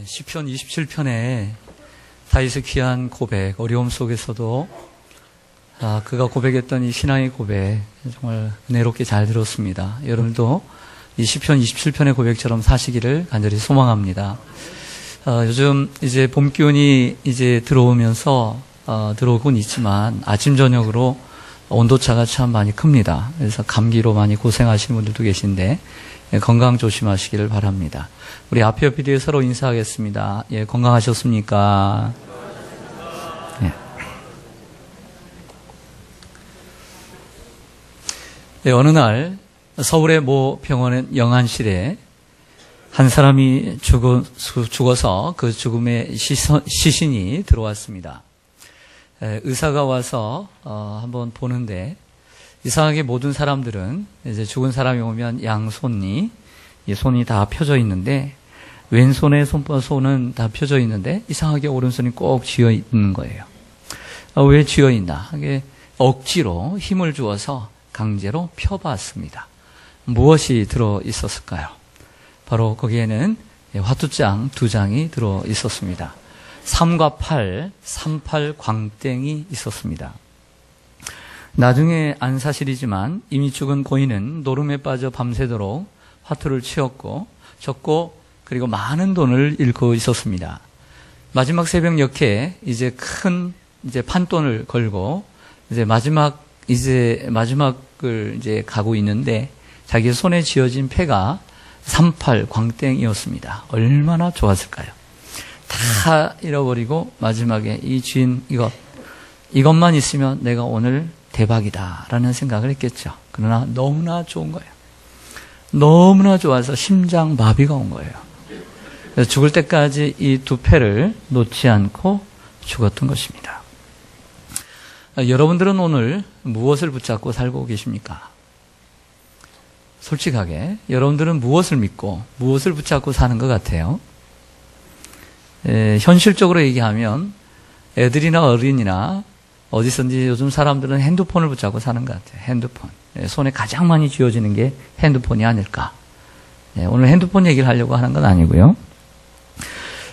시편 27편에 다윗의 귀한 고백, 어려움 속에서도 그가 고백했던 이 신앙의 고백 정말 은혜롭게 잘 들었습니다. 여러분도 이 시편 27편의 고백처럼 사시기를 간절히 소망합니다. 요즘 이제 봄 기온이 이제 들어오면서 들어오곤 있지만 아침 저녁으로 온도차가 참 많이 큽니다. 그래서 감기로 많이 고생하시는 분들도 계신데 건강 조심하시기를 바랍니다. 우리 앞에 옆에 뒤에 서로 인사하겠습니다. 예, 건강하셨습니까? 예. 예, 어느 날 서울의 모 병원의 영안실에 한 사람이 죽어서 그 죽음의 시신이 들어왔습니다. 의사가 와서 한번 보는데 이상하게 모든 사람들은 이제 죽은 사람이 오면 양손이 손이 다 펴져 있는데 왼손의 손은 다 펴져 있는데 이상하게 오른손이 꼭 쥐어 있는 거예요. 왜 쥐어 있나? 하게 억지로 힘을 주어서 강제로 펴봤습니다. 무엇이 들어 있었을까요? 바로 거기에는 화투장 2장이 들어 있었습니다. 3과 8, 38 광땡이 있었습니다. 나중에 안 사실이지만 이미 죽은 고인은 노름에 빠져 밤새도록 화투를 치었고 졌고 그리고 많은 돈을 잃고 있었습니다. 마지막 새벽녘에 이제 큰 판돈을 걸고 마지막을 이제 가고 있는데 자기 손에 쥐어진 패가 38 광땡이었습니다. 얼마나 좋았을까요? 다 잃어버리고 마지막에 이 쥐인 이것만 있으면 내가 오늘 대박이다라는 생각을 했겠죠. 그러나 너무나 좋은 거예요. 너무나 좋아서 심장 마비가 온 거예요. 그래서 죽을 때까지 이 2패를 놓지 않고 죽었던 것입니다. 여러분들은 오늘 무엇을 붙잡고 살고 계십니까? 솔직하게 여러분들은 무엇을 믿고 무엇을 붙잡고 사는 것 같아요? 현실적으로 얘기하면 애들이나 어린이나 어디선지 요즘 사람들은 핸드폰을 붙잡고 사는 것 같아요. 핸드폰. 손에 가장 많이 쥐어지는 게 핸드폰이 아닐까. 오늘 핸드폰 얘기를 하려고 하는 건 아니고요.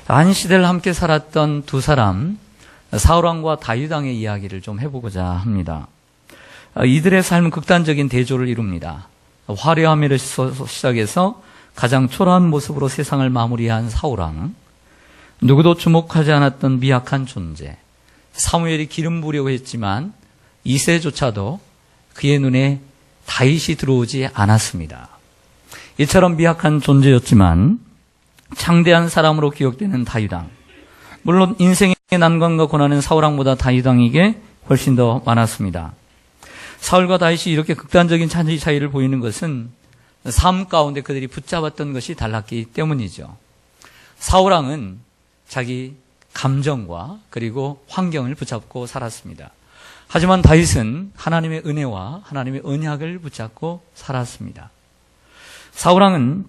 한 시대를 함께 살았던 두 사람, 사울왕과 다윗왕의 이야기를 좀 해보고자 합니다. 이들의 삶은 극단적인 대조를 이룹니다. 화려함에를 시작해서 가장 초라한 모습으로 세상을 마무리한 사울왕, 누구도 주목하지 않았던 미약한 존재, 사무엘이 기름 부으려고 했지만 이새조차도 그의 눈에 다윗이 들어오지 않았습니다. 이처럼 미약한 존재였지만 창대한 사람으로 기억되는 다윗왕, 물론 인생의 난관과 고난은 사울왕보다 다윗왕에게 훨씬 더 많았습니다. 사울과 다윗이 이렇게 극단적인 차이를 보이는 것은 삶 가운데 그들이 붙잡았던 것이 달랐기 때문이죠. 사울왕은 자기 감정과 그리고 환경을 붙잡고 살았습니다. 하지만 다윗은 하나님의 은혜와 하나님의 언약을 붙잡고 살았습니다. 사울왕은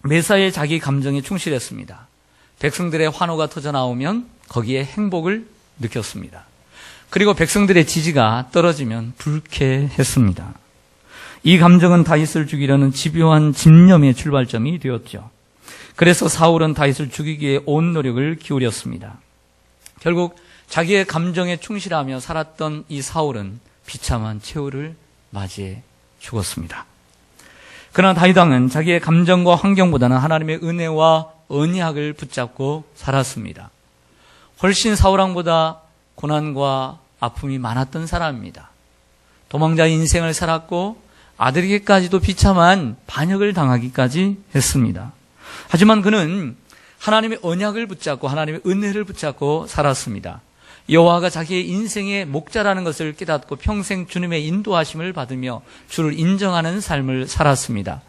매사에 자기 감정에 충실했습니다. 백성들의 환호가 터져나오면 거기에 행복을 느꼈습니다. 그리고 백성들의 지지가 떨어지면 불쾌했습니다. 이 감정은 다윗을 죽이려는 집요한 집념의 출발점이 되었죠. 그래서 사울은 다윗을 죽이기에 온 노력을 기울였습니다. 결국 자기의 감정에 충실하며 살았던 이 사울은 비참한 최후를 맞이해 죽었습니다. 그러나 다윗왕은 자기의 감정과 환경보다는 하나님의 은혜와 언약을 붙잡고 살았습니다. 훨씬 사울왕보다 고난과 아픔이 많았던 사람입니다. 도망자 인생을 살았고 아들에게까지도 비참한 반역을 당하기까지 했습니다. 하지만 그는 하나님의 언약을 붙잡고 하나님의 은혜를 붙잡고 살았습니다. 여호와가 자기의 인생의 목자라는 것을 깨닫고 평생 주님의 인도하심을 받으며 주를 인정하는 삶을 살았습니다.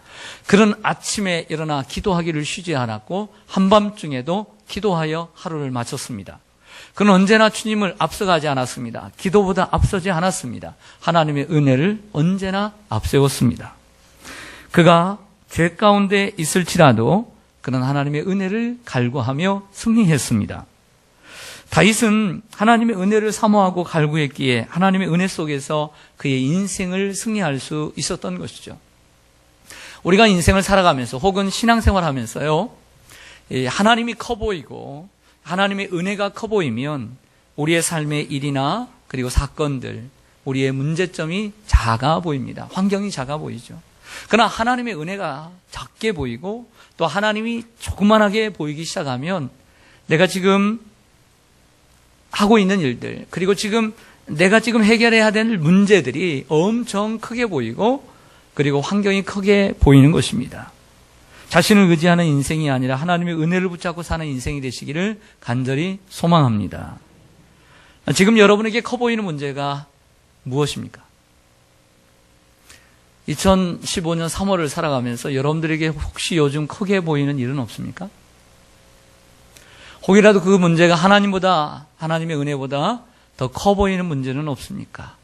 그런 아침에 일어나 기도하기를 쉬지 않았고 한밤중에도 기도하여 하루를 마쳤습니다. 그는 언제나 주님을 앞서가지 않았습니다. 기도보다 앞서지 않았습니다. 하나님의 은혜를 언제나 앞세웠습니다. 그가 죄 가운데 있을지라도 그는 하나님의 은혜를 갈구하며 승리했습니다. 다윗은 하나님의 은혜를 사모하고 갈구했기에 하나님의 은혜 속에서 그의 인생을 승리할 수 있었던 것이죠. 우리가 인생을 살아가면서 혹은 신앙생활하면서요, 하나님이 커 보이고 하나님의 은혜가 커 보이면 우리의 삶의 일이나 그리고 사건들, 우리의 문제점이 작아 보입니다. 환경이 작아 보이죠. 그러나 하나님의 은혜가 작게 보이고 또 하나님이 조그만하게 보이기 시작하면 내가 지금 하고 있는 일들, 그리고 내가 지금 해결해야 될 문제들이 엄청 크게 보이고 그리고 환경이 크게 보이는 것입니다. 자신을 의지하는 인생이 아니라 하나님의 은혜를 붙잡고 사는 인생이 되시기를 간절히 소망합니다. 지금 여러분에게 커 보이는 문제가 무엇입니까? 2015년 3월을 살아가면서 여러분들에게 혹시 요즘 크게 보이는 일은 없습니까? 혹이라도 그 문제가 하나님의 은혜보다 더 커 보이는 문제는 없습니까?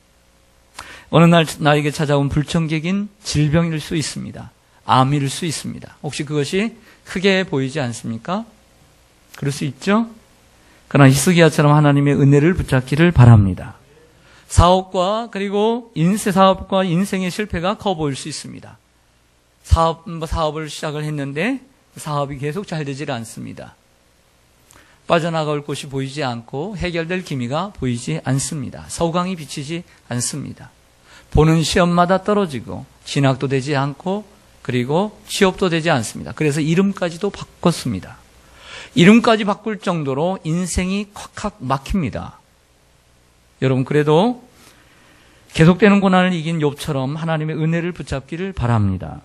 어느 날 나에게 찾아온 불청객인 질병일 수 있습니다. 암일 수 있습니다. 혹시 그것이 크게 보이지 않습니까? 그럴 수 있죠? 그러나 히스기야처럼 하나님의 은혜를 붙잡기를 바랍니다. 사업과 그리고 사업과 인생의 실패가 커 보일 수 있습니다. 사업을 시작을 했는데 사업이 계속 잘 되질 않습니다. 빠져나갈 곳이 보이지 않고 해결될 기미가 보이지 않습니다. 서광이 비치지 않습니다. 보는 시험마다 떨어지고 진학도 되지 않고 그리고 취업도 되지 않습니다. 그래서 이름까지도 바꿨습니다. 이름까지 바꿀 정도로 인생이 콱콱 막힙니다. 여러분, 그래도 계속되는 고난을 이긴 욥처럼 하나님의 은혜를 붙잡기를 바랍니다.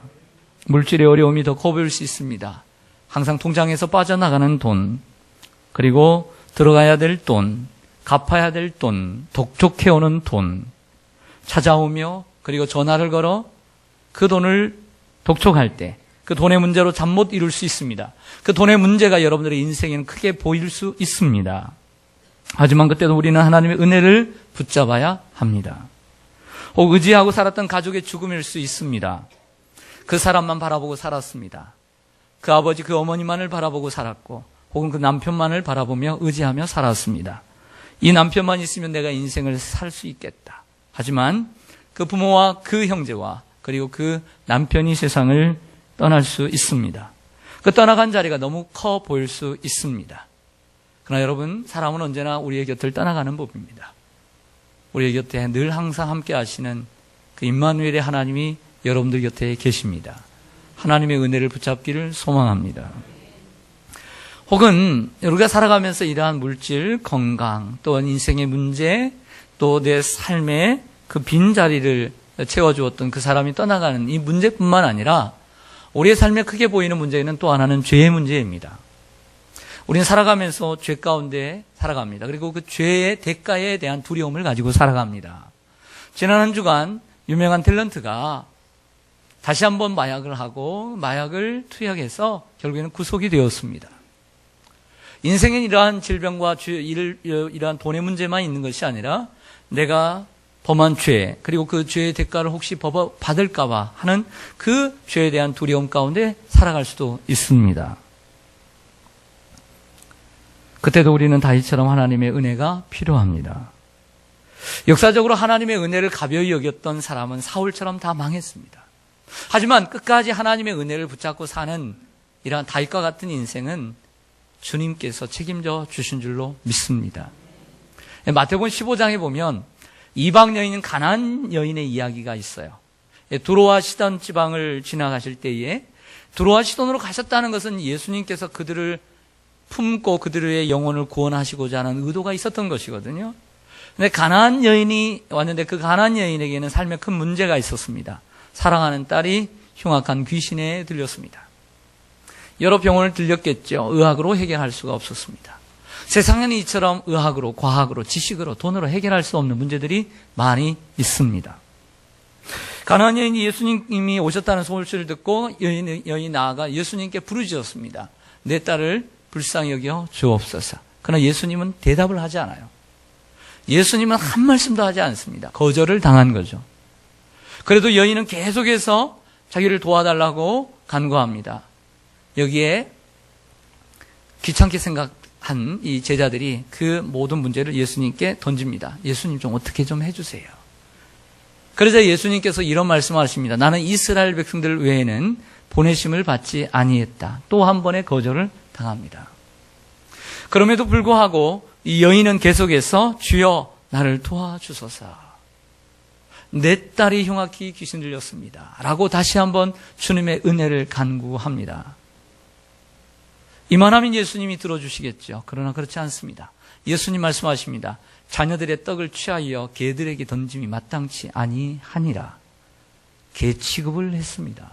물질의 어려움이 더 커 보일 수 있습니다. 항상 통장에서 빠져나가는 돈, 그리고 들어가야 될 돈, 갚아야 될 돈, 독촉해오는 돈, 찾아오며 그리고 전화를 걸어 그 돈을 독촉할 때 그 돈의 문제로 잠 못 이룰 수 있습니다. 그 돈의 문제가 여러분들의 인생에는 크게 보일 수 있습니다. 하지만 그때도 우리는 하나님의 은혜를 붙잡아야 합니다. 혹 의지하고 살았던 가족의 죽음일 수 있습니다. 그 사람만 바라보고 살았습니다. 그 아버지, 그 어머니만을 바라보고 살았고 혹은 그 남편만을 바라보며 의지하며 살았습니다. 이 남편만 있으면 내가 인생을 살 수 있겠다. 하지만 그 부모와 그 형제와 그리고 그 남편이 세상을 떠날 수 있습니다. 그 떠나간 자리가 너무 커 보일 수 있습니다. 그러나 여러분, 사람은 언제나 우리의 곁을 떠나가는 법입니다. 우리의 곁에 늘 항상 함께 하시는 그 임마누엘의 하나님이 여러분들 곁에 계십니다. 하나님의 은혜를 붙잡기를 소망합니다. 혹은 우리가 살아가면서 이러한 물질, 건강, 또 인생의 문제, 또 내 삶의 그 빈자리를 채워주었던 그 사람이 떠나가는 이 문제뿐만 아니라 우리의 삶에 크게 보이는 문제는 또 하나는 죄의 문제입니다. 우리는 살아가면서 죄 가운데 살아갑니다. 그리고 그 죄의 대가에 대한 두려움을 가지고 살아갑니다. 지난 한 주간 유명한 탤런트가 다시 한번 마약을 하고 마약을 투약해서 결국에는 구속이 되었습니다. 인생엔 이러한 질병과 이러한 돈의 문제만 있는 것이 아니라 내가 범한 죄, 그리고 그 죄의 대가를 혹시 받을까 봐 하는 그 죄에 대한 두려움 가운데 살아갈 수도 있습니다. 그때도 우리는 다윗처럼 하나님의 은혜가 필요합니다. 역사적으로 하나님의 은혜를 가벼이 여겼던 사람은 사울처럼 다 망했습니다. 하지만 끝까지 하나님의 은혜를 붙잡고 사는 이러한 다윗과 같은 인생은 주님께서 책임져 주신 줄로 믿습니다. 마태복음 15장에 보면 이방 여인인 가나안 여인의 이야기가 있어요. 두로와 시돈 지방을 지나가실 때에 두로와 시돈으로 가셨다는 것은 예수님께서 그들을 품고 그들의 영혼을 구원하시고자 하는 의도가 있었던 것이거든요. 근데 가나안 여인이 왔는데 그 가나안 여인에게는 삶에 큰 문제가 있었습니다. 사랑하는 딸이 흉악한 귀신에 들렸습니다. 여러 병원을 들렸겠죠. 의학으로 해결할 수가 없었습니다. 세상에는 이처럼 의학으로, 과학으로, 지식으로, 돈으로 해결할 수 없는 문제들이 많이 있습니다. 가나안 여인이 예수님이 오셨다는 소식을 듣고 여인이 나아가 예수님께 부르짖었습니다. 내 딸을 불쌍히 여겨 주옵소서. 그러나 예수님은 대답을 하지 않아요. 예수님은 한 말씀도 하지 않습니다. 거절을 당한 거죠. 그래도 여인은 계속해서 자기를 도와달라고 간구합니다. 여기에 귀찮게 생각한 이 제자들이 그 모든 문제를 예수님께 던집니다. 예수님 좀 어떻게 좀 해주세요. 그러자 예수님께서 이런 말씀을 하십니다. 나는 이스라엘 백성들 외에는 보내심을 받지 아니했다. 또 한 번의 거절을 당합니다. 그럼에도 불구하고 이 여인은 계속해서 주여 나를 도와주소서. 내 딸이 흉악히 귀신 들렸습니다. 라고 다시 한번 주님의 은혜를 간구합니다. 이만하면 예수님이 들어주시겠죠. 그러나 그렇지 않습니다. 예수님 말씀하십니다. 자녀들의 떡을 취하여 개들에게 던짐이 마땅치 아니하니라. 개 취급을 했습니다.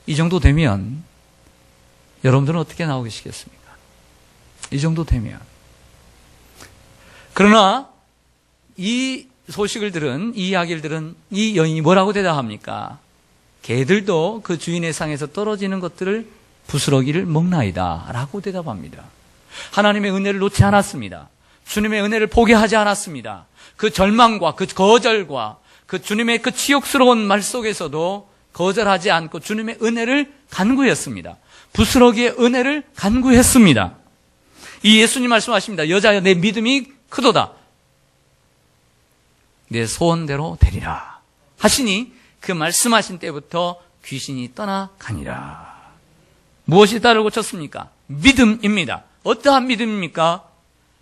이 정도 되면 여러분들은 어떻게 나오시겠습니까? 이 정도 되면. 그러나 이 소식을 들은, 이 이야기를 들은 이 여인이 뭐라고 대답합니까? 개들도 그 주인의 상에서 떨어지는 것들을 부스러기를 먹나이다 라고 대답합니다. 하나님의 은혜를 놓지 않았습니다. 주님의 은혜를 포기하지 않았습니다. 그 절망과 그 거절과 그 주님의 그 치욕스러운 말 속에서도 거절하지 않고 주님의 은혜를 간구했습니다. 부스러기의 은혜를 간구했습니다. 이 예수님 말씀하십니다. 여자여 내 믿음이 크도다. 내 소원대로 되리라 하시니 그 말씀하신 때부터 귀신이 떠나가니라. 무엇이 딸을 고쳤습니까? 믿음입니다. 어떠한 믿음입니까?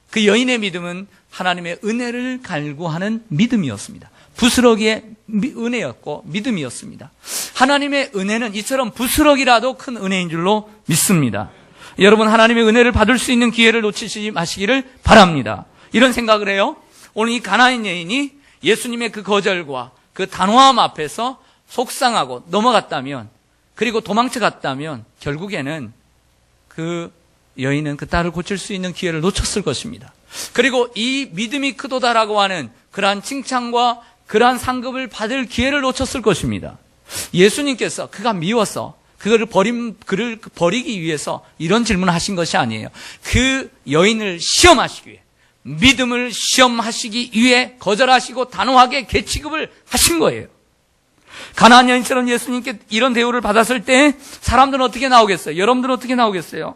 그 여인의 믿음은 하나님의 은혜를 갈구하는 믿음이었습니다. 부스러기의 은혜였고 믿음이었습니다. 하나님의 은혜는 이처럼 부스러기라도 큰 은혜인 줄로 믿습니다. 여러분, 하나님의 은혜를 받을 수 있는 기회를 놓치지 마시기를 바랍니다. 이런 생각을 해요. 오늘 이 가나안 여인이 예수님의 그 거절과 그 단호함 앞에서 속상하고 넘어갔다면, 그리고 도망쳐 갔다면 결국에는 그 여인은 그 딸을 고칠 수 있는 기회를 놓쳤을 것입니다. 그리고 이 믿음이 크도다라고 하는 그러한 칭찬과 그러한 상급을 받을 기회를 놓쳤을 것입니다. 예수님께서 그가 미워서 그를 버리기 위해서 이런 질문을 하신 것이 아니에요. 그 여인을 시험하시기 위해, 믿음을 시험하시기 위해 거절하시고 단호하게 개취급을 하신 거예요. 가나안 여인처럼 예수님께 이런 대우를 받았을 때 사람들은 어떻게 나오겠어요? 여러분들은 어떻게 나오겠어요?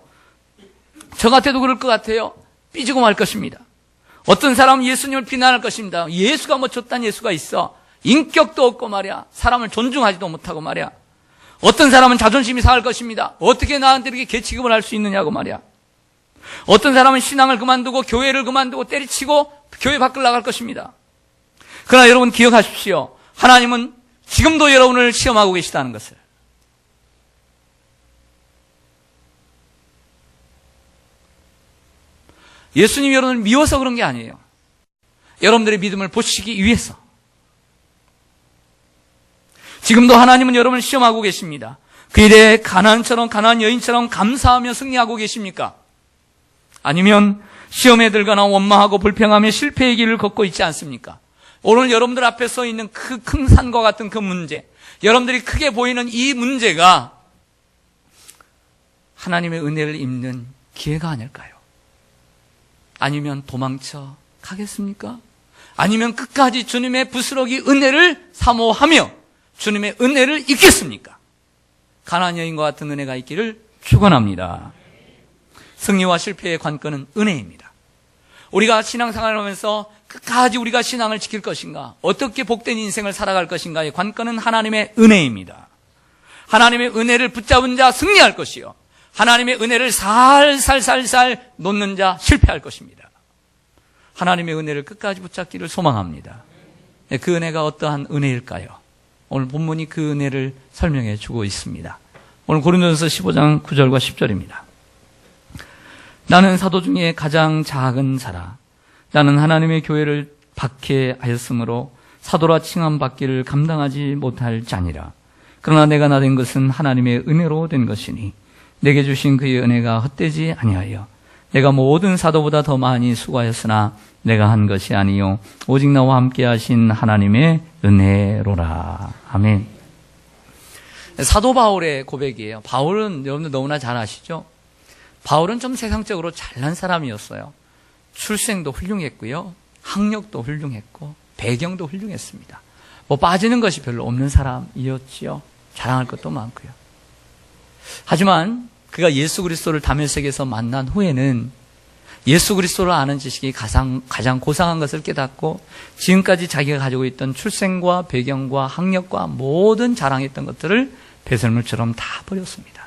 저 같아도 그럴 것 같아요. 삐지고 말 것입니다. 어떤 사람은 예수님을 비난할 것입니다. 예수가 뭐 저딴 예수가 있어. 인격도 없고 말이야. 사람을 존중하지도 못하고 말이야. 어떤 사람은 자존심이 상할 것입니다. 어떻게 나한테 이렇게 개취급을 할 수 있느냐고 말이야. 어떤 사람은 신앙을 그만두고 교회를 그만두고 때리치고 교회 밖을 나갈 것입니다. 그러나 여러분 기억하십시오. 하나님은 지금도 여러분을 시험하고 계시다는 것을. 예수님이 여러분을 미워서 그런 게 아니에요. 여러분들의 믿음을 보시기 위해서. 지금도 하나님은 여러분을 시험하고 계십니다. 그 일에 가나안 여인처럼 감사하며 승리하고 계십니까? 아니면 시험에 들거나 원망하고 불평하며 실패의 길을 걷고 있지 않습니까? 오늘 여러분들 앞에 서 있는 그 큰 산과 같은 그 문제, 여러분들이 크게 보이는 이 문제가 하나님의 은혜를 입는 기회가 아닐까요? 아니면 도망쳐 가겠습니까? 아니면 끝까지 주님의 부스러기 은혜를 사모하며 주님의 은혜를 입겠습니까? 가나안 여인과 같은 은혜가 있기를 축원합니다. 승리와 실패의 관건은 은혜입니다. 우리가 신앙생활을 하면서 끝까지 우리가 신앙을 지킬 것인가, 어떻게 복된 인생을 살아갈 것인가의 관건은 하나님의 은혜입니다. 하나님의 은혜를 붙잡은 자 승리할 것이요, 하나님의 은혜를 살살살살 놓는 자 실패할 것입니다. 하나님의 은혜를 끝까지 붙잡기를 소망합니다. 그 은혜가 어떠한 은혜일까요? 오늘 본문이 그 은혜를 설명해 주고 있습니다. 오늘 고린도전서 15장 9절과 10절입니다. 나는 사도 중에 가장 작은 자라. 나는 하나님의 교회를 박해하였으므로 사도라 칭함받기를 감당하지 못할 자니라. 그러나 내가 나된 것은 하나님의 은혜로 된 것이니 내게 주신 그의 은혜가 헛되지 아니하여 내가 모든 사도보다 더 많이 수고하였으나 내가 한 것이 아니요 오직 나와 함께 하신 하나님의 은혜로라. 아멘. 사도 바울의 고백이에요. 바울은 여러분들 너무나 잘 아시죠? 바울은 좀 세상적으로 잘난 사람이었어요. 출생도 훌륭했고요, 학력도 훌륭했고 배경도 훌륭했습니다. 뭐 빠지는 것이 별로 없는 사람이었지요. 자랑할 것도 많고요. 하지만 그가 예수 그리스도를 다메섹에서 만난 후에는 예수 그리스도를 아는 지식이 가장 고상한 것을 깨닫고 지금까지 자기가 가지고 있던 출생과 배경과 학력과 모든 자랑했던 것들을 배설물처럼 다 버렸습니다.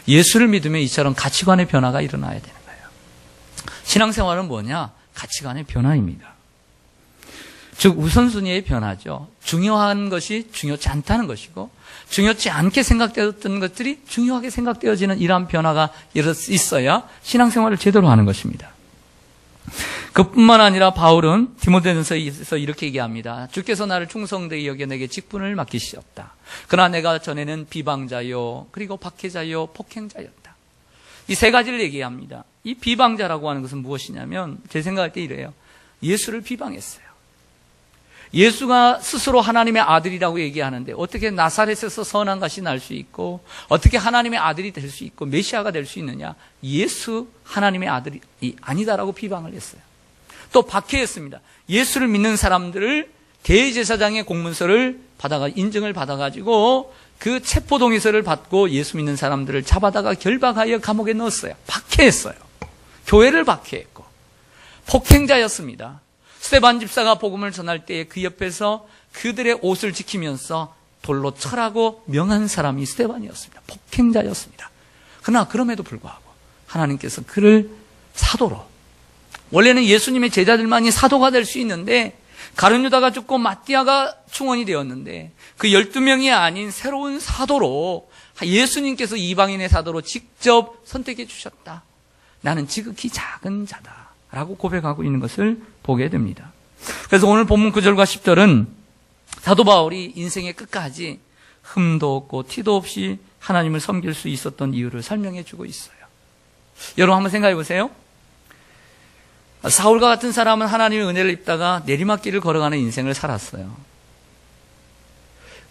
예수를 믿으면 이처럼 가치관의 변화가 일어나야 되는 거예요. 신앙생활은 뭐냐? 가치관의 변화입니다. 즉 우선순위의 변화죠. 중요한 것이 중요치 않다는 것이고 중요치 않게 생각되었던 것들이 중요하게 생각되어지는 이러한 변화가 있어야 신앙생활을 제대로 하는 것입니다. 그뿐만 아니라 바울은 디모데전서에서 이렇게 얘기합니다. 주께서 나를 충성되게 여겨 내게 직분을 맡기시었다. 그러나 내가 전에는 비방자요 그리고 박해자요 폭행자였다. 이 세 가지를 얘기합니다. 이 비방자라고 하는 것은 무엇이냐면 제 생각할 때 이래요. 예수를 비방했어요. 예수가 스스로 하나님의 아들이라고 얘기하는데 어떻게 나사렛에서 선한 것이 날 수 있고 어떻게 하나님의 아들이 될 수 있고 메시아가 될 수 있느냐? 예수 하나님의 아들이 아니다라고 비방을 했어요. 또 박해했습니다. 예수를 믿는 사람들을 대제사장의 공문서를 인증을 받아가지고 그 체포동의서를 받고 예수 믿는 사람들을 잡아다가 결박하여 감옥에 넣었어요. 박해했어요. 교회를 박해했고 폭행자였습니다. 스데반 집사가 복음을 전할 때에 그 옆에서 그들의 옷을 지키면서 돌로 쳐라고 명한 사람이 스데반이었습니다. 폭행자였습니다. 그러나 그럼에도 불구하고 하나님께서 그를 사도로, 원래는 예수님의 제자들만이 사도가 될 수 있는데 가룟 유다가 죽고 마띠아가 충원이 되었는데 그 12명이 아닌 새로운 사도로 예수님께서 이방인의 사도로 직접 선택해 주셨다. 나는 지극히 작은 자다 라고 고백하고 있는 것을 보게 됩니다. 그래서 오늘 본문 9절과 10절은 사도 바울이 인생의 끝까지 흠도 없고 티도 없이 하나님을 섬길 수 있었던 이유를 설명해 주고 있어요. 여러분 한번 생각해 보세요. 사울과 같은 사람은 하나님의 은혜를 입다가 내리막길을 걸어가는 인생을 살았어요.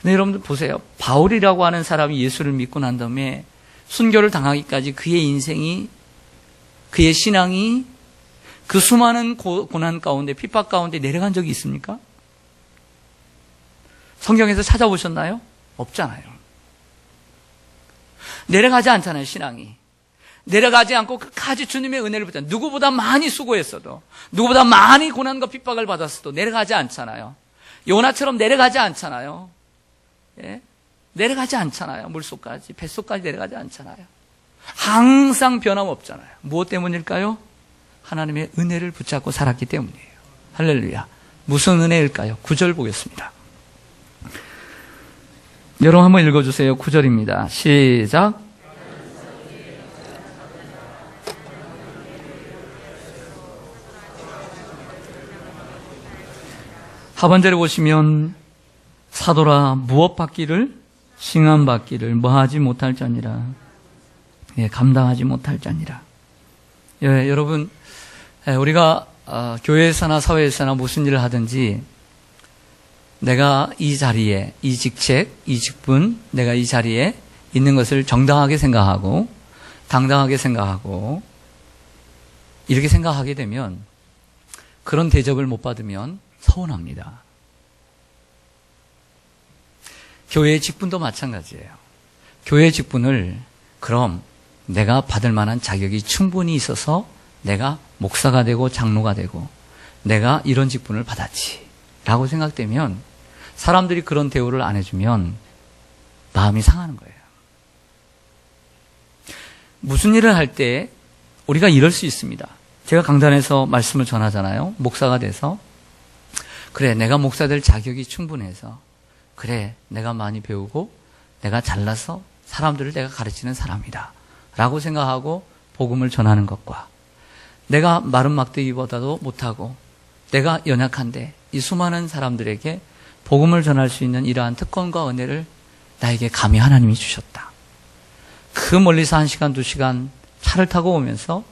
근데 여러분들 보세요. 바울이라고 하는 사람이 예수를 믿고 난 다음에 순교를 당하기까지 그의 인생이, 그의 신앙이 그 수많은 고난 가운데, 핍박 가운데 내려간 적이 있습니까? 성경에서 찾아보셨나요? 없잖아요. 내려가지 않잖아요, 신앙이. 내려가지 않고 끝까지 주님의 은혜를 붙잡아. 누구보다 많이 수고했어도, 누구보다 많이 고난과 핍박을 받았어도 내려가지 않잖아요. 요나처럼 내려가지 않잖아요. 예? 내려가지 않잖아요. 물속까지, 뱃속까지 내려가지 않잖아요. 항상 변함없잖아요. 무엇 때문일까요? 하나님의 은혜를 붙잡고 살았기 때문이에요. 할렐루야. 무슨 은혜일까요? 9절 보겠습니다. 여러분 한번 읽어주세요. 9절입니다. 시작. 하반절에 보시면 사도라 무엇 받기를 칭함 받기를 뭐하지 못할 자니라. 예, 감당하지 못할 자니라. 예, 여러분 우리가 교회에서나 사회에서나 무슨 일을 하든지 내가 이 자리에, 이 직책, 이 직분, 내가 이 자리에 있는 것을 정당하게 생각하고 당당하게 생각하고 이렇게 생각하게 되면 그런 대접을 못 받으면 서운합니다. 교회의 직분도 마찬가지예요. 교회의 직분을 그럼 내가 받을 만한 자격이 충분히 있어서 내가 목사가 되고 장로가 되고 내가 이런 직분을 받았지 라고 생각되면 사람들이 그런 대우를 안 해주면 마음이 상하는 거예요. 무슨 일을 할 때 우리가 이럴 수 있습니다. 제가 강단에서 말씀을 전하잖아요. 목사가 돼서 그래 내가 목사 될 자격이 충분해서 그래 내가 많이 배우고 내가 잘나서 사람들을 내가 가르치는 사람이다 라고 생각하고 복음을 전하는 것과 내가 마른 막대기보다도 못하고 내가 연약한데 이 수많은 사람들에게 복음을 전할 수 있는 이러한 특권과 은혜를 나에게 감히 하나님이 주셨다. 그 멀리서 1시간, 2시간 차를 타고 오면서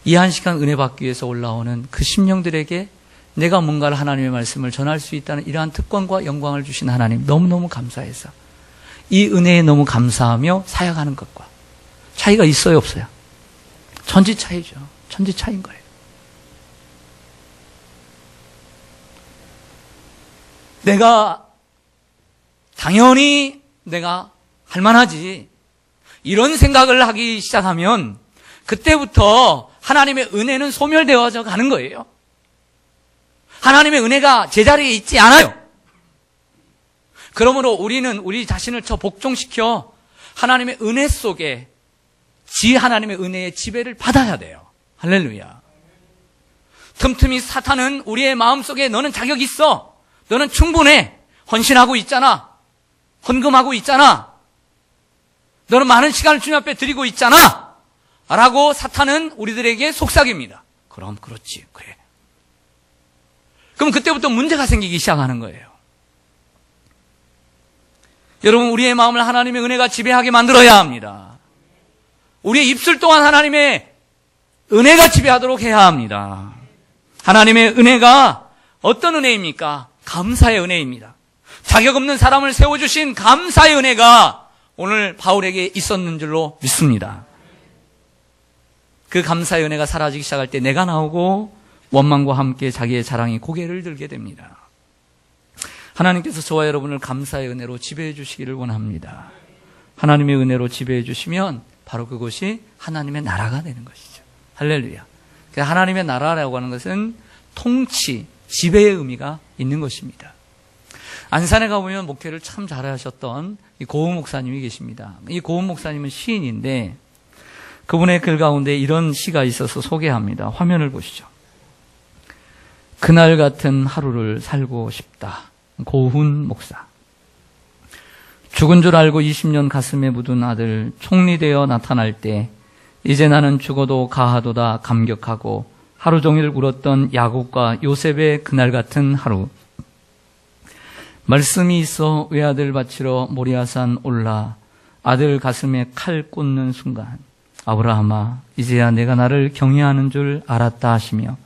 이 1시간 은혜 받기 위해서 올라오는 그 심령들에게 내가 뭔가를 하나님의 말씀을 전할 수 있다는 이러한 특권과 영광을 주신 하나님 너무너무 감사해서 이 은혜에 너무 감사하며 사역하는 것과 차이가 있어요 없어요? 천지 차이죠. 천지 차이인 거예요. 내가 당연히 내가 할만하지 이런 생각을 하기 시작하면 그때부터 하나님의 은혜는 소멸되어져 가는 거예요. 하나님의 은혜가 제자리에 있지 않아요. 그러므로 우리는 우리 자신을 저 복종시켜 하나님의 은혜 속에 하나님의 은혜의 지배를 받아야 돼요. 할렐루야. 틈틈이 사탄은 우리의 마음속에 너는 자격 있어. 너는 충분해. 헌신하고 있잖아. 헌금하고 있잖아. 너는 많은 시간을 주님 앞에 드리고 있잖아. 라고 사탄은 우리들에게 속삭입니다. 그럼 그렇지. 그래. 그럼 그때부터 문제가 생기기 시작하는 거예요. 여러분, 우리의 마음을 하나님의 은혜가 지배하게 만들어야 합니다. 우리의 입술 또한 하나님의 은혜가 지배하도록 해야 합니다. 하나님의 은혜가 어떤 은혜입니까? 감사의 은혜입니다. 자격 없는 사람을 세워주신 감사의 은혜가 오늘 바울에게 있었는 줄로 믿습니다. 그 감사의 은혜가 사라지기 시작할 때 내가 나오고 원망과 함께 자기의 자랑이 고개를 들게 됩니다. 하나님께서 저와 여러분을 감사의 은혜로 지배해 주시기를 원합니다. 하나님의 은혜로 지배해 주시면 바로 그것이 하나님의 나라가 되는 것이죠. 할렐루야. 하나님의 나라라고 하는 것은 통치, 지배의 의미가 있는 것입니다. 안산에 가보면 목회를 참 잘하셨던 이 고은 목사님이 계십니다. 이 고은 목사님은 시인인데 그분의 글 가운데 이런 시가 있어서 소개합니다. 화면을 보시죠. 그날 같은 하루를 살고 싶다. 고훈 목사. 죽은 줄 알고 20년 가슴에 묻은 아들 총리되어 나타날 때 이제 나는 죽어도 가하도다 감격하고 하루 종일 울었던 야곱과 요셉의 그날 같은 하루. 말씀이 있어 외아들 바치러 모리아산 올라 아들 가슴에 칼 꽂는 순간 아브라함아 이제야 내가 나를 경외하는 줄 알았다 하시며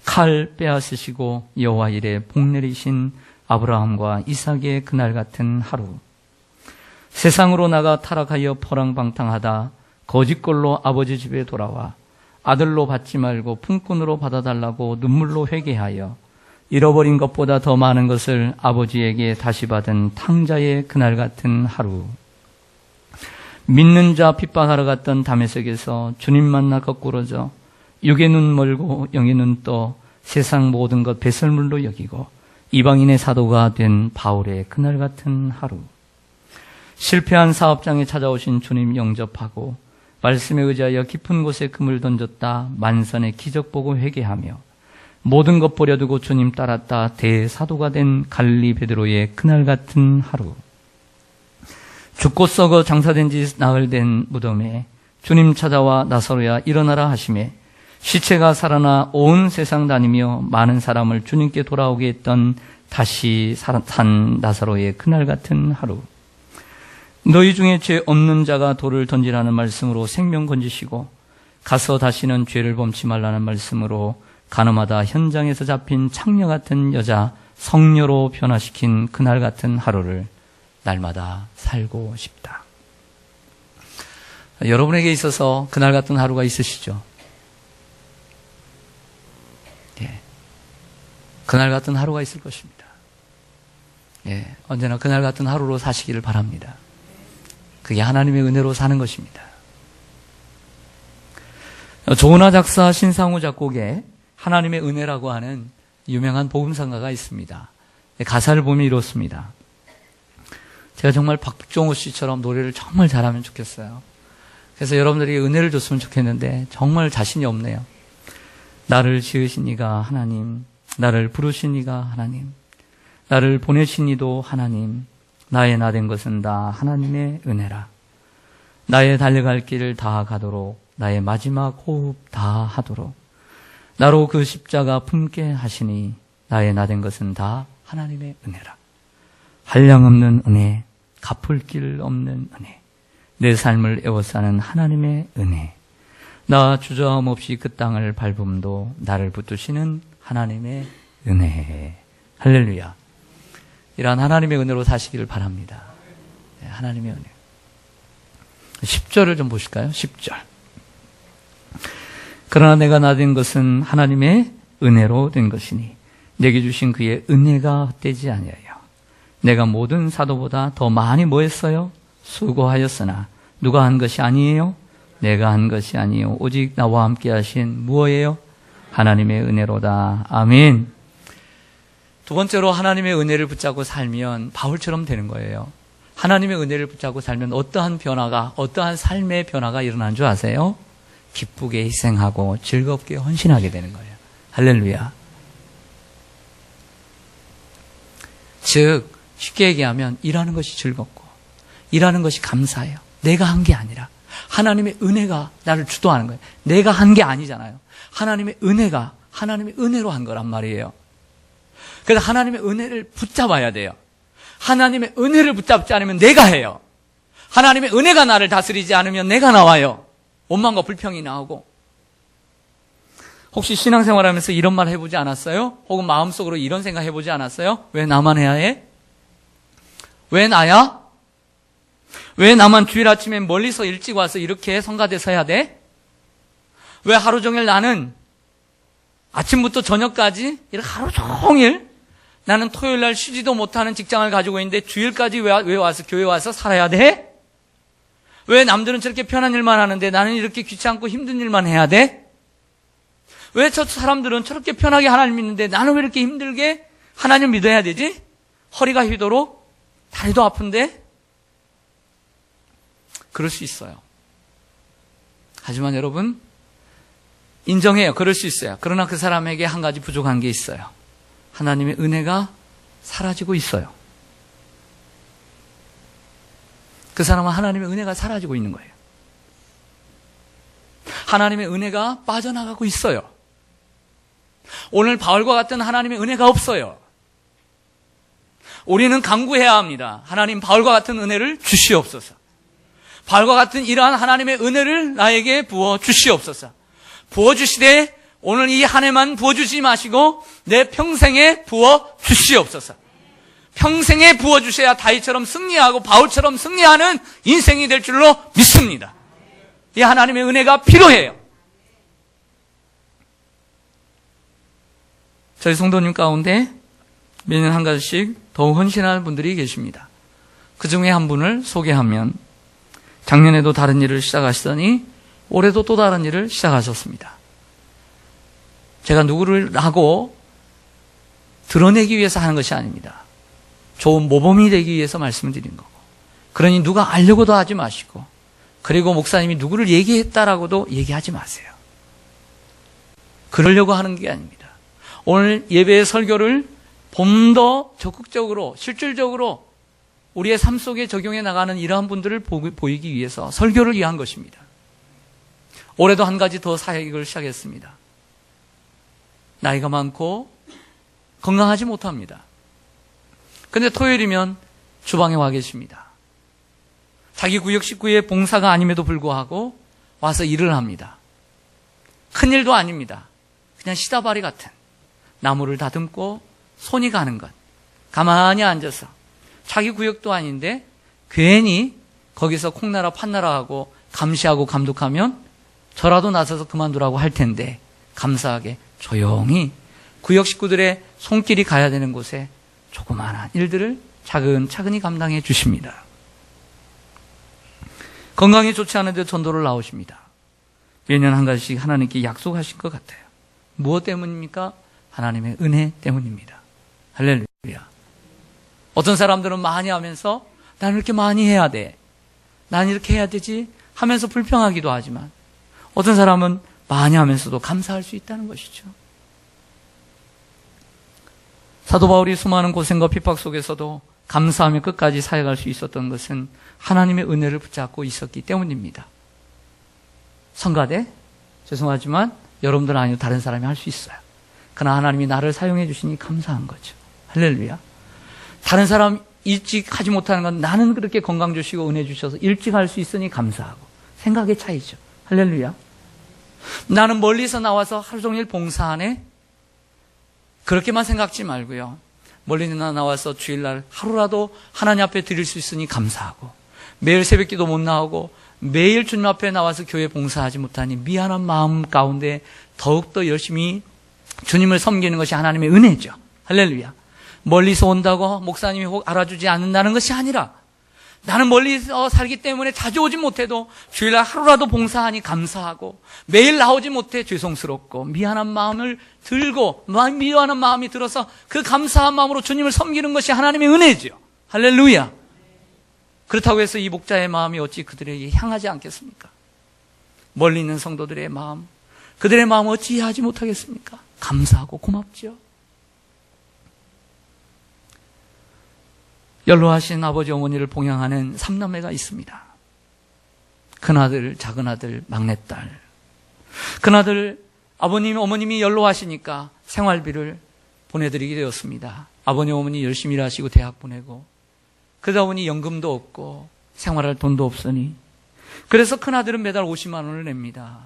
칼 빼앗으시고 여호와 일에 복 내리신 아브라함과 이삭의 그날 같은 하루. 세상으로 나가 타락하여 포랑방탕하다 거짓골로 아버지 집에 돌아와 아들로 받지 말고 품꾼으로 받아달라고 눈물로 회개하여 잃어버린 것보다 더 많은 것을 아버지에게 다시 받은 탕자의 그날 같은 하루. 믿는 자 핍박하러 갔던 다메섹에서 주님 만나 거꾸러져 육의 눈 멀고 영의 눈 떠 세상 모든 것 배설물로 여기고 이방인의 사도가 된 바울의 그날 같은 하루. 실패한 사업장에 찾아오신 주님 영접하고 말씀에 의지하여 깊은 곳에 금을 던졌다 만선의 기적 보고 회개하며 모든 것 버려두고 주님 따랐다 대사도가 된 갈릴리 베드로의 그날 같은 하루. 죽고 썩어 장사된 지 나흘 된 무덤에 주님 찾아와 나사로야 일어나라 하시매 시체가 살아나 온 세상 다니며 많은 사람을 주님께 돌아오게 했던 다시 산 나사로의 그날 같은 하루. 너희 중에 죄 없는 자가 돌을 던지라는 말씀으로 생명 건지시고 가서 다시는 죄를 범치 말라는 말씀으로 가늠하다 현장에서 잡힌 창녀 같은 여자 성녀로 변화시킨 그날 같은 하루를 날마다 살고 싶다. 여러분에게 있어서 그날 같은 하루가 있으시죠? 예. 그날 같은 하루가 있을 것입니다. 예. 언제나 그날 같은 하루로 사시기를 바랍니다. 그게 하나님의 은혜로 사는 것입니다. 조은하 작사, 신상우 작곡에 하나님의 은혜라고 하는 유명한 복음성가가 있습니다. 가사를 보면 이렇습니다. 제가 정말 박종호 씨처럼 노래를 정말 잘하면 좋겠어요. 그래서 여러분들이 은혜를 줬으면 좋겠는데 정말 자신이 없네요. 나를 지으신 이가 하나님, 나를 부르신 이가 하나님, 나를 보내신 이도 하나님, 나의 나 된 것은 다 하나님의 은혜라. 나의 달려갈 길을 다 가도록 나의 마지막 호흡 다 하도록 나로 그 십자가 품게 하시니 나의 나 된 것은 다 하나님의 은혜라. 한량없는 은혜, 갚을 길 없는 은혜, 내 삶을 에워싸는 하나님의 은혜, 나 주저함 없이 그 땅을 밟음도 나를 붙드시는 하나님의 은혜. 할렐루야. 이러한 하나님의 은혜로 사시기를 바랍니다. 하나님의 은혜. 10절을 좀 보실까요? 10절. 그러나 내가 나 된 것은 하나님의 은혜로 된 것이니 내게 주신 그의 은혜가 헛되지 아니하여 내가 모든 사도보다 더 많이 뭐 했어요? 수고하였으나 누가 한 것이 아니에요? 내가 한 것이 아니요 오직 나와 함께 하신 무엇이에요? 하나님의 은혜로다. 아멘. 두 번째로 하나님의 은혜를 붙잡고 살면 바울처럼 되는 거예요. 하나님의 은혜를 붙잡고 살면 어떠한 변화가, 어떠한 삶의 변화가 일어나는 줄 아세요? 기쁘게 희생하고 즐겁게 헌신하게 되는 거예요. 할렐루야. 즉 쉽게 얘기하면 일하는 것이 즐겁고 일하는 것이 감사해요. 내가 한 게 아니라 하나님의 은혜가 나를 주도하는 거예요. 내가 한 게 아니잖아요. 하나님의 은혜가 하나님의 은혜로 한 거란 말이에요. 그래서 하나님의 은혜를 붙잡아야 돼요. 하나님의 은혜를 붙잡지 않으면 내가 해요. 하나님의 은혜가 나를 다스리지 않으면 내가 나와요. 원망과 불평이 나오고. 혹시 신앙생활하면서 이런 말 해보지 않았어요? 혹은 마음속으로 이런 생각 해보지 않았어요? 왜 나만 해야 해? 왜 나야? 왜 나만 주일 아침에 멀리서 일찍 와서 이렇게 성가대 서야 돼? 왜 하루 종일 나는 아침부터 저녁까지 이렇게 하루 종일 나는 토요일 날 쉬지도 못하는 직장을 가지고 있는데 주일까지 왜 와서 교회 와서 살아야 돼? 왜 남들은 저렇게 편한 일만 하는데 나는 이렇게 귀찮고 힘든 일만 해야 돼? 왜 저 사람들은 저렇게 편하게 하나님 믿는데 나는 왜 이렇게 힘들게 하나님 믿어야 되지? 허리가 휘도록 다리도 아픈데? 그럴 수 있어요. 하지만 여러분 인정해요. 그럴 수 있어요. 그러나 그 사람에게 한 가지 부족한 게 있어요. 하나님의 은혜가 사라지고 있어요. 그 사람은 하나님의 은혜가 사라지고 있는 거예요. 하나님의 은혜가 빠져나가고 있어요. 오늘 바울과 같은 하나님의 은혜가 없어요. 우리는 간구해야 합니다. 하나님, 바울과 같은 은혜를 주시옵소서. 바울과 같은 이러한 하나님의 은혜를 나에게 부어 주시옵소서. 부어주시되 오늘 이 한 해만 부어주지 마시고 내 평생에 부어 주시옵소서. 평생에 부어주셔야 다윗처럼 승리하고 바울처럼 승리하는 인생이 될 줄로 믿습니다. 이 하나님의 은혜가 필요해요. 저희 성도님 가운데 매년 한 가지씩 더욱 헌신하는 분들이 계십니다. 그 중에 한 분을 소개하면 작년에도 다른 일을 시작하시더니 올해도 또 다른 일을 시작하셨습니다. 제가 누구를 하고 드러내기 위해서 하는 것이 아닙니다. 좋은 모범이 되기 위해서 말씀을 드린 거고. 그러니 누가 알려고도 하지 마시고, 그리고 목사님이 누구를 얘기했다라고도 얘기하지 마세요. 그러려고 하는 게 아닙니다. 오늘 예배의 설교를 좀 더 적극적으로, 실질적으로 우리의 삶 속에 적용해 나가는 이러한 분들을 보이기 위해서 설교를 위한 것입니다. 올해도 한 가지 더 사역을 시작했습니다. 나이가 많고 건강하지 못합니다. 근데 토요일이면 주방에 와 계십니다. 자기 구역 식구의 봉사가 아님에도 불구하고 와서 일을 합니다. 큰일도 아닙니다. 그냥 시다바리 같은 나무를 다듬고 손이 가는 것. 가만히 앉아서 자기 구역도 아닌데 괜히 거기서 콩나라 판나라 하고 감시하고 감독하면 저라도 나서서 그만두라고 할 텐데 감사하게 조용히 구역 식구들의 손길이 가야 되는 곳에 조그마한 일들을 차근차근히 감당해 주십니다. 건강이 좋지 않은데 전도를 나오십니다. 매년 한 가지씩 하나님께 약속하신 것 같아요. 무엇 때문입니까? 하나님의 은혜 때문입니다. 할렐루야. 어떤 사람들은 많이 하면서 나는 이렇게 많이 해야 돼, 난 이렇게 해야 되지 하면서 불평하기도 하지만 어떤 사람은 많이 하면서도 감사할 수 있다는 것이죠. 사도 바울이 수많은 고생과 핍박 속에서도 감사하며 끝까지 사역할 수 있었던 것은 하나님의 은혜를 붙잡고 있었기 때문입니다. 성가대? 죄송하지만 여러분들 아니고 다른 사람이 할 수 있어요. 그러나 하나님이 나를 사용해 주시니 감사한 거죠. 할렐루야. 다른 사람 일찍 하지 못하는 건 나는 그렇게 건강 주시고 은혜 주셔서 일찍 할 수 있으니 감사하고, 생각의 차이죠. 할렐루야. 나는 멀리서 나와서 하루 종일 봉사하네? 그렇게만 생각지 말고요. 멀리 나와서 주일날 하루라도 하나님 앞에 드릴 수 있으니 감사하고, 매일 새벽기도 못 나오고 매일 주님 앞에 나와서 교회 봉사하지 못하니 미안한 마음 가운데 더욱더 열심히 주님을 섬기는 것이 하나님의 은혜죠. 할렐루야. 멀리서 온다고 목사님이 혹 알아주지 않는다는 것이 아니라 나는 멀리서 살기 때문에 자주 오지 못해도 주일날 하루라도 봉사하니 감사하고 매일 나오지 못해 죄송스럽고 미안한 마음을 들고 미안한 마음이 들어서 그 감사한 마음으로 주님을 섬기는 것이 하나님의 은혜죠. 할렐루야. 그렇다고 해서 이 목자의 마음이 어찌 그들에게 향하지 않겠습니까? 멀리 있는 성도들의 마음, 그들의 마음을 어찌 이해하지 못하겠습니까? 감사하고 고맙죠. 연로하신 아버지 어머니를 봉양하는 3남매가 있습니다. 큰아들, 작은아들, 막내딸. 큰아들, 아버님, 어머님이 연로하시니까 생활비를 보내드리게 되었습니다. 아버님, 어머니 열심히 일하시고 대학 보내고 그러다 보니 연금도 없고 생활할 돈도 없으니 그래서 큰아들은 매달 50만 원을 냅니다.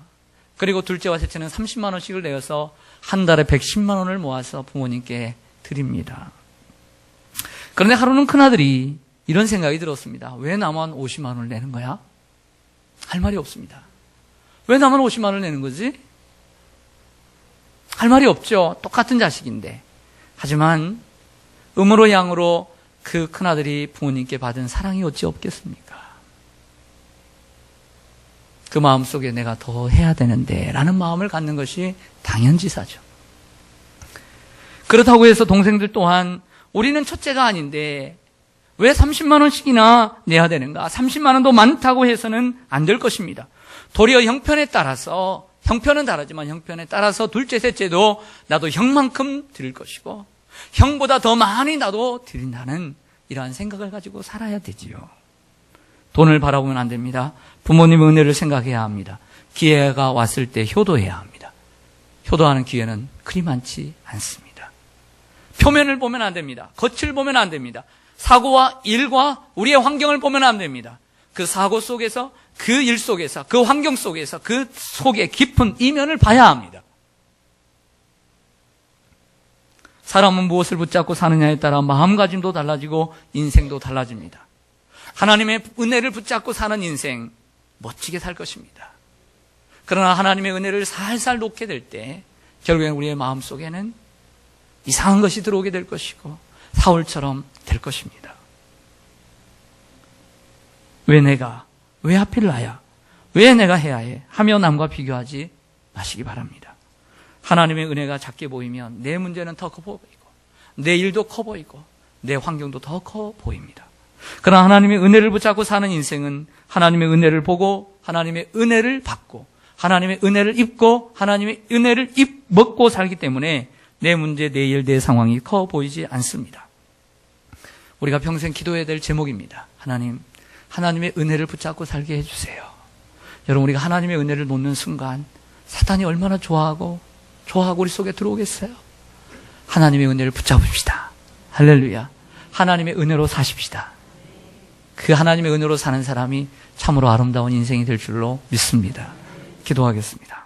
그리고 둘째와 셋째는 30만 원씩을 내어서 한 달에 110만 원을 모아서 부모님께 드립니다. 그런데 하루는 큰아들이 이런 생각이 들었습니다. 왜 나만 50만 원을 내는 거야? 할 말이 없습니다. 왜 나만 50만 원을 내는 거지? 할 말이 없죠. 똑같은 자식인데. 하지만 음으로 양으로 그 큰아들이 부모님께 받은 사랑이 어찌 없겠습니까? 그 마음속에 내가 더 해야 되는데 라는 마음을 갖는 것이 당연지사죠. 그렇다고 해서 동생들 또한 우리는 첫째가 아닌데 왜 30만 원씩이나 내야 되는가? 30만 원도 많다고 해서는 안 될 것입니다. 도리어 형편에 따라서, 형편은 다르지만 형편에 따라서 둘째, 셋째도 나도 형만큼 드릴 것이고 형보다 더 많이 나도 드린다는 이러한 생각을 가지고 살아야 되지요. 돈을 바라보면 안 됩니다. 부모님의 은혜를 생각해야 합니다. 기회가 왔을 때 효도해야 합니다. 효도하는 기회는 그리 많지 않습니다. 표면을 보면 안 됩니다. 겉을 보면 안 됩니다. 사고와 일과 우리의 환경을 보면 안 됩니다. 그 사고 속에서, 그 일 속에서, 그 환경 속에서 그 속에 깊은 이면을 봐야 합니다. 사람은 무엇을 붙잡고 사느냐에 따라 마음가짐도 달라지고 인생도 달라집니다. 하나님의 은혜를 붙잡고 사는 인생 멋지게 살 것입니다. 그러나 하나님의 은혜를 살살 놓게 될 때 결국엔 우리의 마음속에는 이상한 것이 들어오게 될 것이고 사울처럼 될 것입니다. 왜 내가? 왜 하필 나야? 왜 내가 해야 해? 하며 남과 비교하지 마시기 바랍니다. 하나님의 은혜가 작게 보이면 내 문제는 더 커 보이고 내 일도 커 보이고 내 환경도 더 커 보입니다. 그러나 하나님의 은혜를 붙잡고 사는 인생은 하나님의 은혜를 보고 하나님의 은혜를 받고 하나님의 은혜를 입고 하나님의 은혜를 먹고 살기 때문에 내 문제, 내 일, 내 상황이 커 보이지 않습니다. 우리가 평생 기도해야 될 제목입니다. 하나님, 하나님의 은혜를 붙잡고 살게 해주세요. 여러분, 우리가 하나님의 은혜를 놓는 순간 사탄이 얼마나 좋아하고 우리 속에 들어오겠어요? 하나님의 은혜를 붙잡읍시다. 할렐루야. 하나님의 은혜로 사십시다. 그 하나님의 은혜로 사는 사람이 참으로 아름다운 인생이 될 줄로 믿습니다. 기도하겠습니다.